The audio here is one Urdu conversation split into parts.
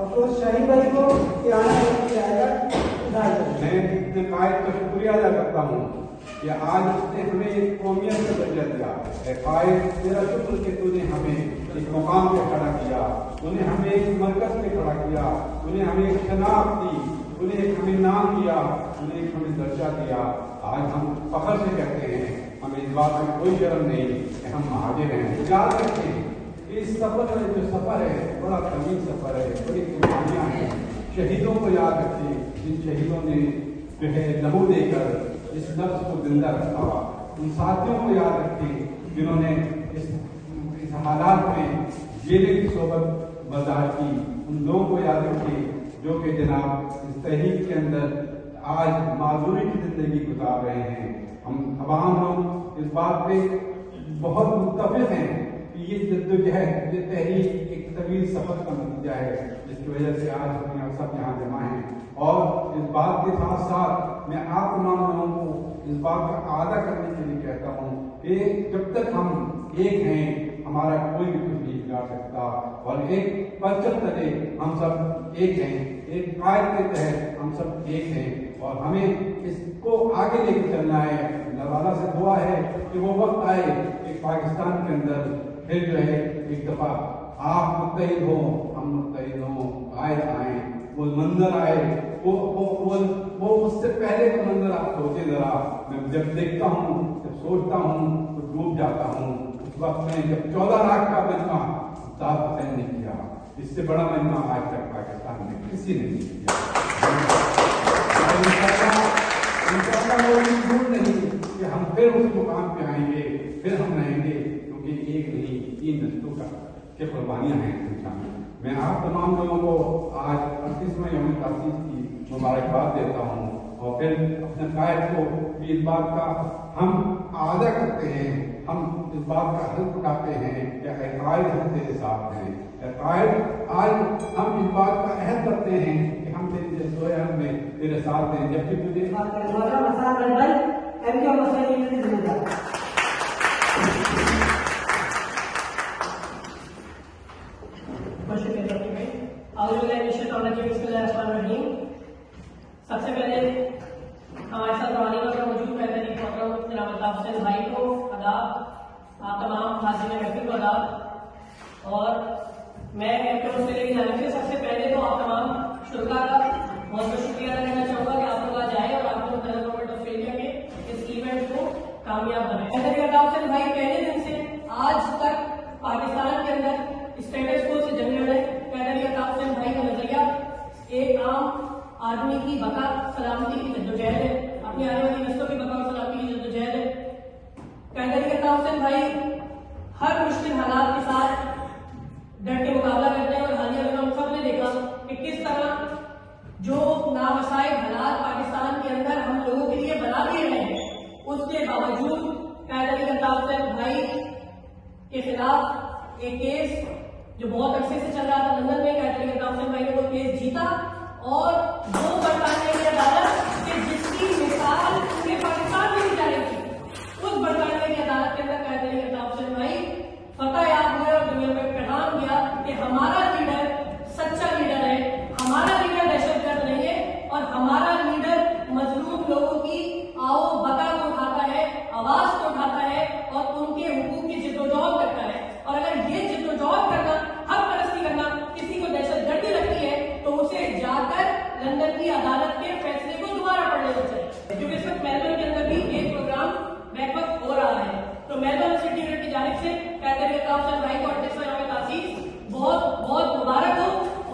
افروز شاہین بھائی کو اعانہ جائے گا. میں اپنے قائد کا شکریہ ادا کرتا ہوں کہ آج اس نے ہمیں ایک قومیت کا درجہ دیا. اے قائد تیرا شکر کہ تو نے ہمیں ایک مقام پہ کھڑا کیا, تو نے ہمیں ایک مرکز پہ کھڑا کیا, تو نے ہمیں ایک شناخت دی, تو نے ایک ہمیں نام دیا, تو نے ایک ہمیں درجہ دیا. آج ہم فخر سے کہتے ہیں, ہمیں اس بات میں کوئی شرم نہیں کہ ہم مہاجر ہیں. یاد رکھیں اس سفر میں جو سفر ہے بڑا طویل سفر ہے, بڑی قربانیاں ہیں. شہیدوں کو یاد رکھیں, جن شہیدوں نے جو ہے لہو دے کر اس نفس کو زندہ رکھا. ان ساتھیوں کو یاد رکھیں جنہوں نے اس حالات میں جیلے کی صحبت برداشت کی. ان لوگوں کو یاد رکھیں جو کہ جناب اس تحریک کے اندر آج معذوری کی زندگی گزار رہے ہیں. ہم تمام لوگ اس بات پہ بہت متفق ہیں کہ یہ جدوجہد, یہ تحریک ایک طویل سفر کا نتیجہ ہے, جس کی وجہ سے آج ہم سب یہاں جمع ہیں. اور اس بات کے ساتھ ساتھ میں آپ تمام لوگوں کو اس بات کا اعادہ کرنے کے لیے کہتا ہوں کہ جب تک ہم ایک ہیں ہمارا کوئی بھی کچھ نہیں بگاڑ سکتا. اور ایک پرچم تلے ہم سب ایک ہیں, ایک قائد کے تحت ہم سب ایک ہیں, اور ہمیں اس کو آگے لے کے چلنا ہے. اللہ تعالیٰ سے دعا ہے کہ وہ وقت آئے کہ پاکستان کے اندر پھر جو ہے ایک دفعہ آپ متحد ہوں, ہم متحد ہوں, قائد آئیں, وہ منظر آئے, وہ اس سے پہلے کا منظر آپ سوچیں ذرا. میں جب دیکھتا ہوں, جب سوچتا ہوں تو ڈوب جاتا ہوں. اس وقت میں جب 14 لاکھ کا مجمع صاحب حسین نے کیا, اس سے بڑا مجمع آج تک پاکستان میں کسی نے نہیں کیا. انشاءاللہ وہ ضرور نہیں کہ ہم پھر اس مقام پہ آئیں گے, پھر ہم رہیں گے, کیونکہ ایک نہیں 3 نسلوں کا کہ قربانیاں ہیں انسان. میں آپ تمام لوگوں کو آج 38واں یوم تاسیس کی مبارکباد دیتا ہوں, اور پھر اپنے قائد کو بھی اس بات کا ہم اعادہ کرتے ہیں, ہم اس بات کا حلف اٹھاتے ہیں کہ اے قائد ہم تیرے ساتھ ہیں. اے قائد آج ہم اس بات کا عہد کرتے ہیں کہ ہم تیری جدوجہد میں تیرے ساتھ ہیں, جبکہ تجھے سب سے پہلے ہمارے ساتھ روانی پر موجود محترم محترم جناب الطاف حسین بھائی کو آداب, آپ تمام حاضرین محفل کو آداب. اور میں حوصلے کی جانب سے سب سے پہلے تو آپ تمام شرکا کا بہت بہت شکریہ ادا کرنا چاہوں گا کہ آپ لوگ آج آئے اور آپ لوگ فیڈرل گورنمنٹ آف انڈیا کے اس ایونٹ کو کامیاب بنائے. محترم الطاف حسین بھائی پہلے دن سے آج تک پاکستان کے اندر اسٹیٹس کو سے جنگ لڑے. محترم الطاف حسین بھائی کا نظریہ ایک عام آدمی کی بقا سلامتی کی جدوجہد ہے, اپنی آنے والی نسلوں کی بقا اور سلامتی کی جدوجہد ہے. قیدر الطاف حسین بھائی ہر مشکل حالات کے ساتھ ڈٹ کے مقابلہ کرتے ہیں, اور حالیہ میں ہم سب نے دیکھا کہ کس طرح جو نامسائب حالات پاکستان کے اندر ہم لوگوں کے لیے بنا دیے گئے ہیں, اس کے باوجود قیدر الطاف حسین بھائی کے خلاف ایک کیس جو بہت عرصے سے چل رہا تھا لندن میں, قیدر الطاف حسین بھائی نے وہ کیس جیتا, اور وہ برطانیہ کی عدالت کہ جس کی مثال پورے پاکستان میں دی جا رہی تھی, اس برطانیہ کی عدالت کے اندر قیدر الطاف حسین بھائی فتح یاب ہوئے اور دنیا میں پیغام دیا کہ ہمارا لیڈر سچا لیڈر ہے, ہمارا لیڈر دہشت گرد نہیں ہے, اور ہمارا لیڈر مظلوم لوگوں کی آؤ بقا کو اٹھاتا ہے, آواز کو اٹھاتا ہے, اور ان کے حقوق کی جدوجہد کرتا ہے. اور اگر یہ جدوجہد کرنا, حق پرستی کرنا کسی کو دہشت گردی لگتی ہے تو اسے جا کر لندن کی عدالت کے فیصلے کو دوبارہ پڑھ لینا چاہیے. کیونکہ اس وقت میلبرن کے اندر بھی ایک پروگرام بیک وقت ہو رہا ہے, تو میلبرن سٹی یونٹ کی جانب سے قیدر الطاف حسین بھائی کو 38واں یوم تاسیس بہت بہت مبارک ہو.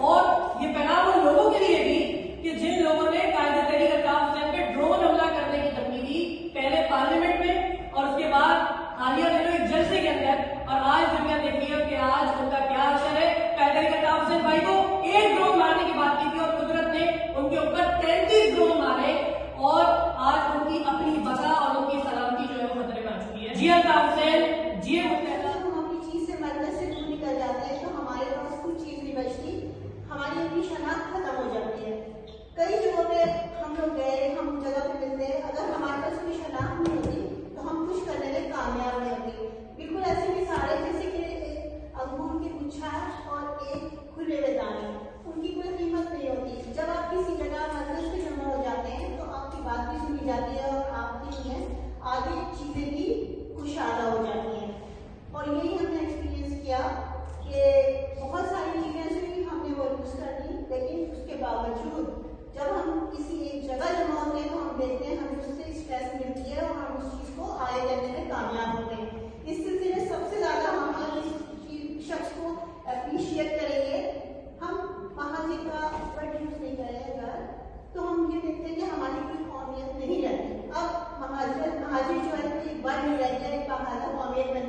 اور یہ پیغام ان لوگوں کے لیے بھی کہ جن لوگوں نے قائد تحریک الطاف حسین پہ ڈرون حملہ کرنے کی دھمکی دی, پہلے پارلیمنٹ میں اور اس کے بعد حالیہ دنوں ایک جلسے کے اندر, اور آج دنیا دیکھ رہی ہے کہ آج ان کا کیا اثر ہے. قیدر الطاف حسین بھائی کو ایک ڈرون مارنے کی بات کی تھی اور قدرت نے ان کے اوپر 33 ڈرون مارے, اور آج ان کی اپنی بقا اور ان کی سلامتی جو ہے وہ خطرے میں آ چکی ہے. جی الطاف حسین, جی ہم اپنی چیز سے مرکز سے دور نکل جاتے ہیں تو ہمارے پاس کوئی چیز نہیں بچتی, ہماری اپنی شناخت ختم ہو جاتی ہے. کئی جگہوں پہ ہم لوگ گئے, ہم جگہ پہ ملتے ہیں, اگر ہمارے پاس کوئی شناخت نہیں ہوتی تو ہم کچھ کرنے میں کامیاب نہیں ہوتی. بالکل ایسے مثالیں جیسے کہ انگور کی گچھا اور ایک کھلے ہوئے دانے, ان کی کوئی کیا کہ بہت ساری چیزیں ایسی ہم نے وہ یوز کر لی، لیکن اس کے باوجود جب ہم کسی ایک جگہ جمع ہوتے ہیں تو ہم دیکھتے ہیں ہمیں اس سے اسٹریس ملتی ہے اور ہم اس چیز کو آگے کرنے میں کامیاب ہوتے ہیں۔ اس سلسلے میں سب سے زیادہ ہم اگر اس شخص کو اپریشیٹ کریں گے، ہم مہاجر کا ورڈ یوز نہیں کریں گا تو ہم یہ دیکھتے ہیں کہ ہماری کوئی قومیت نہیں رہتی۔ اب مہاجر جو ہے کوئی ورڈ نہیں رہ گیا، ایک باقاعدہ قومیت بن